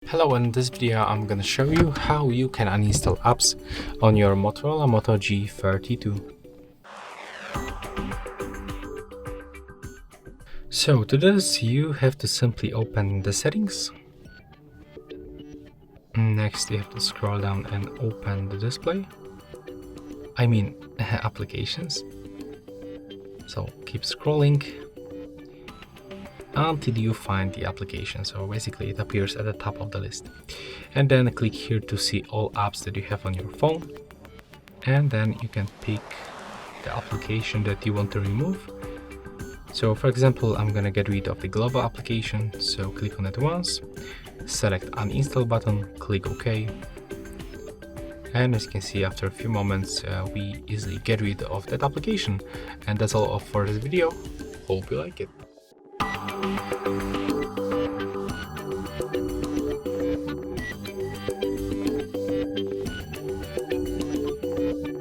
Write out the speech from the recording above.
Hello, in this video I'm gonna show you how you can uninstall apps on your Motorola Moto G32. So to this you have to simply open the settings. Next you have to scroll down and open the display. Applications. So keep scrolling until you find the application. So basically it appears at the top of the list, and then click here to see all apps that you have on your phone, and then you can pick the application that you want to remove. So for example, I'm gonna get rid of the global application, so click on it once, select uninstall button, click OK, and as you can see, after a few moments we easily get rid of that application. And that's all for this video. Hope you like it.